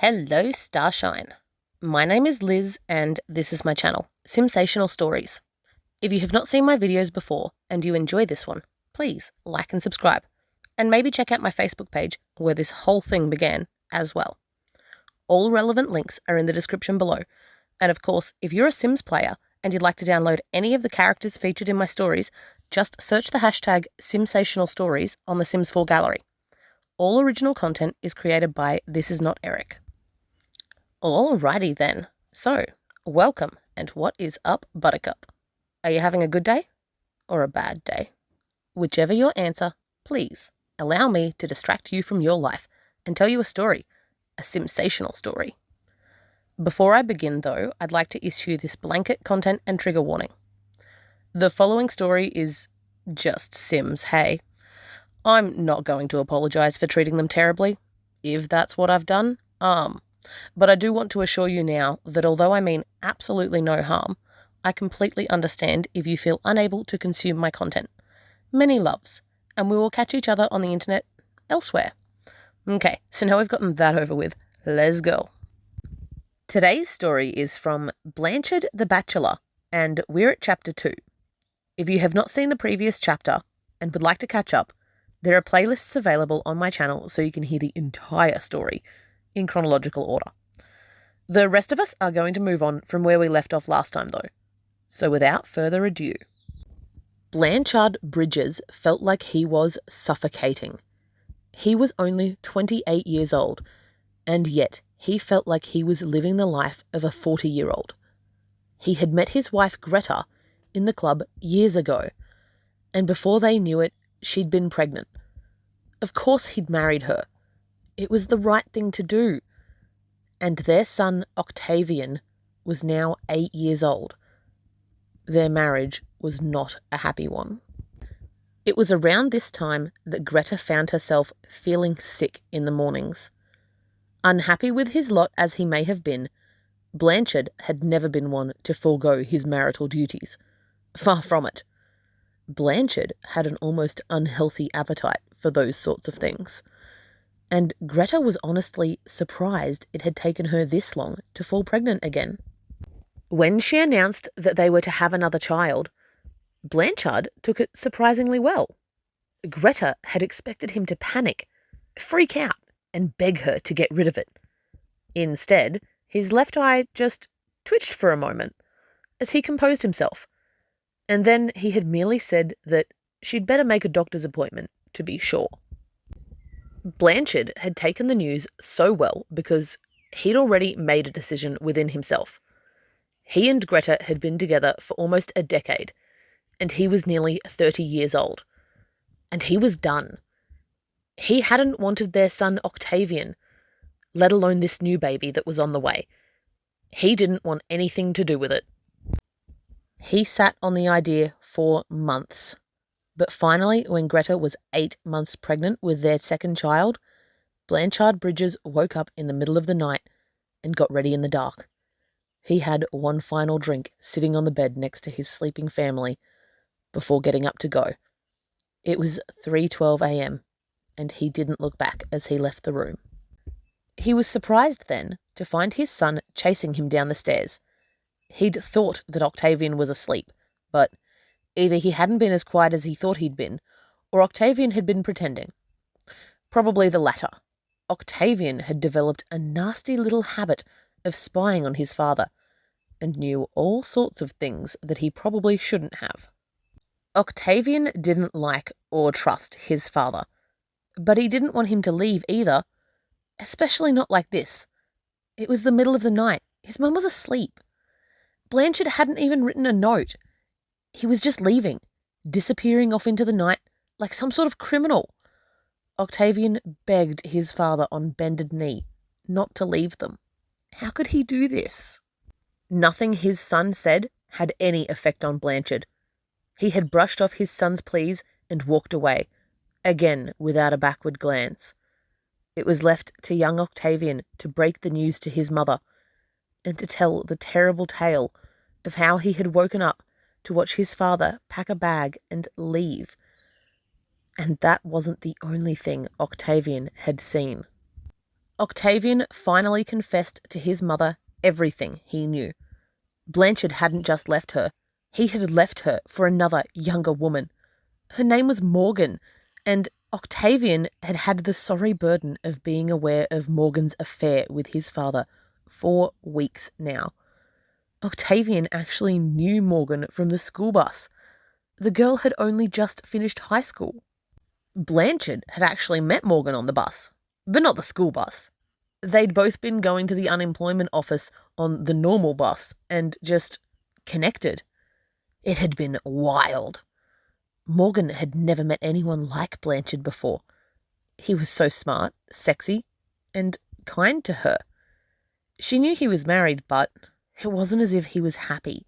Hello, Starshine. My name is Liz and this is my channel, Simsational Stories. If you have not seen my videos before and you enjoy this one, please like and subscribe. And maybe check out my Facebook page where this whole thing began as well. All relevant links are in the description below. And of course, if you're a Sims player and you'd like to download any of the characters featured in my stories, just search the hashtag Simsational Stories on the Sims 4 gallery. All original content is created by This Is Not Eric. Alrighty then. So, welcome, and what is up, Buttercup? Are you having a good day? Or a bad day? Whichever your answer, please allow me to distract you from your life and tell you a story, a Simsational story. Before I begin though, I'd like to issue this blanket content and trigger warning. The following story is just Sims, hey. I'm not going to apologise for treating them terribly, if that's what I've done, But I do want to assure you now that although I mean absolutely no harm, I completely understand if you feel unable to consume my content. Many loves, and we will catch each other on the internet elsewhere. Okay, so now we've gotten that over with, let's go. Today's story is from Blanchard the Bachelor, and we're at chapter 2. If you have not seen the previous chapter and would like to catch up, there are playlists available on my channel so you can hear the entire story in chronological order. The rest of us are going to move on from where we left off last time though. So without further ado, Blanchard Bridges felt like he was suffocating. He was only 28 years old, and yet he felt like he was living the life of a 40-year-old. He had met his wife Greta in the club years ago, and before they knew it, she'd been pregnant. Of course he'd married her. It was the right thing to do. And their son, Octavian, was now 8 years old. Their marriage was not a happy one. It was around this time that Greta found herself feeling sick in the mornings. Unhappy with his lot as he may have been, Blanchard had never been one to forego his marital duties. Far from it. Blanchard had an almost unhealthy appetite for those sorts of things. And Greta was honestly surprised it had taken her this long to fall pregnant again. When she announced that they were to have another child, Blanchard took it surprisingly well. Greta had expected him to panic, freak out, and beg her to get rid of it. Instead, his left eye just twitched for a moment as he composed himself, and then he had merely said that she'd better make a doctor's appointment to be sure. Blanchard had taken the news so well because he'd already made a decision within himself. He and Greta had been together for almost a decade, and he was nearly 30 years old. And he was done. He hadn't wanted their son Octavian, let alone this new baby that was on the way. He didn't want anything to do with it. He sat on the idea for months. But finally, when Greta was 8 months pregnant with their second child, Blanchard Bridges woke up in the middle of the night and got ready in the dark. He had one final drink sitting on the bed next to his sleeping family before getting up to go. It was 3:12 a.m. and he didn't look back as he left the room. He was surprised then to find his son chasing him down the stairs. He'd thought that Octavian was asleep, but either he hadn't been as quiet as he thought he'd been, or Octavian had been pretending. Probably the latter. Octavian had developed a nasty little habit of spying on his father, and knew all sorts of things that he probably shouldn't have. Octavian didn't like or trust his father, but he didn't want him to leave either, especially not like this. It was the middle of the night. His mum was asleep. Blanchard hadn't even written a note. He was just leaving, disappearing off into the night like some sort of criminal. Octavian begged his father on bended knee not to leave them. How could he do this? Nothing his son said had any effect on Blanchard. He had brushed off his son's pleas and walked away, again without a backward glance. It was left to young Octavian to break the news to his mother and to tell the terrible tale of how he had woken up to watch his father pack a bag and leave. And that wasn't the only thing Octavian had seen. Octavian finally confessed to his mother everything he knew. Blanchard hadn't just left her. He had left her for another younger woman. Her name was Morgan, and Octavian had had the sorry burden of being aware of Morgan's affair with his father for weeks now. Octavian actually knew Morgan from the school bus. The girl had only just finished high school. Blanchard had actually met Morgan on the bus, but not the school bus. They'd both been going to the unemployment office on the normal bus and just connected. It had been wild. Morgan had never met anyone like Blanchard before. He was so smart, sexy, and kind to her. She knew he was married, but it wasn't as if he was happy.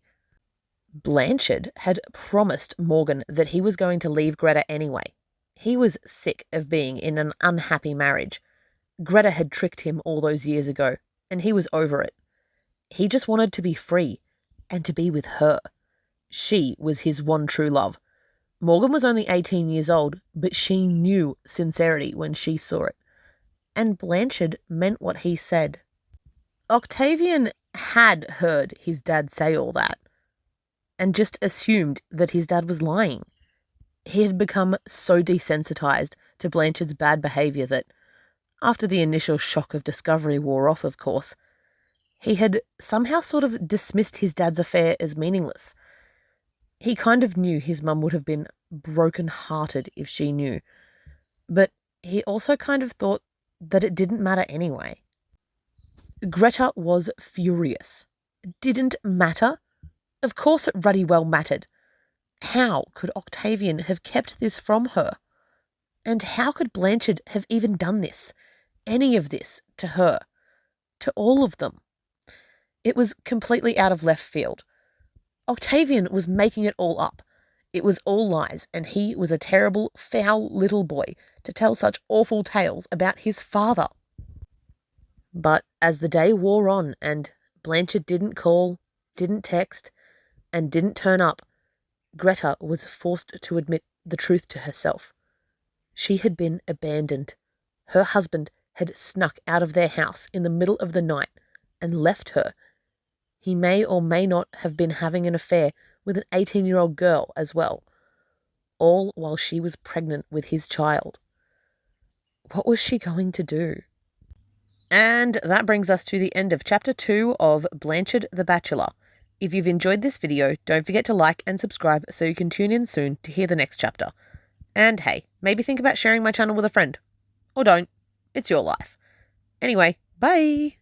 Blanchard had promised Morgan that he was going to leave Greta anyway. He was sick of being in an unhappy marriage. Greta had tricked him all those years ago, and he was over it. He just wanted to be free, and to be with her. She was his one true love. Morgan was only 18 years old, but she knew sincerity when she saw it. And Blanchard meant what he said. Octavian had heard his dad say all that, and just assumed that his dad was lying. He had become so desensitized to Blanchard's bad behavior that, after the initial shock of discovery wore off, of course, he had somehow sort of dismissed his dad's affair as meaningless. He kind of knew his mum would have been broken-hearted if she knew, but he also kind of thought that it didn't matter anyway. Greta was furious. Didn't matter? Of course it ruddy well mattered. How could Octavian have kept this from her? And how could Blanchard have even done this, any of this, to her? To all of them? It was completely out of left field. Octavian was making it all up. It was all lies, and he was a terrible, foul little boy to tell such awful tales about his father. But as the day wore on and Blanchard didn't call, didn't text, and didn't turn up, Greta was forced to admit the truth to herself. She had been abandoned. Her husband had snuck out of their house in the middle of the night and left her. He may or may not have been having an affair with an 18-year-old girl as well, all while she was pregnant with his child. What was she going to do? And that brings us to the end of Chapter 2 of Blanchard the Bachelor. If you've enjoyed this video, don't forget to like and subscribe so you can tune in soon to hear the next chapter. And hey, maybe think about sharing my channel with a friend. Or don't. It's your life. Anyway, bye!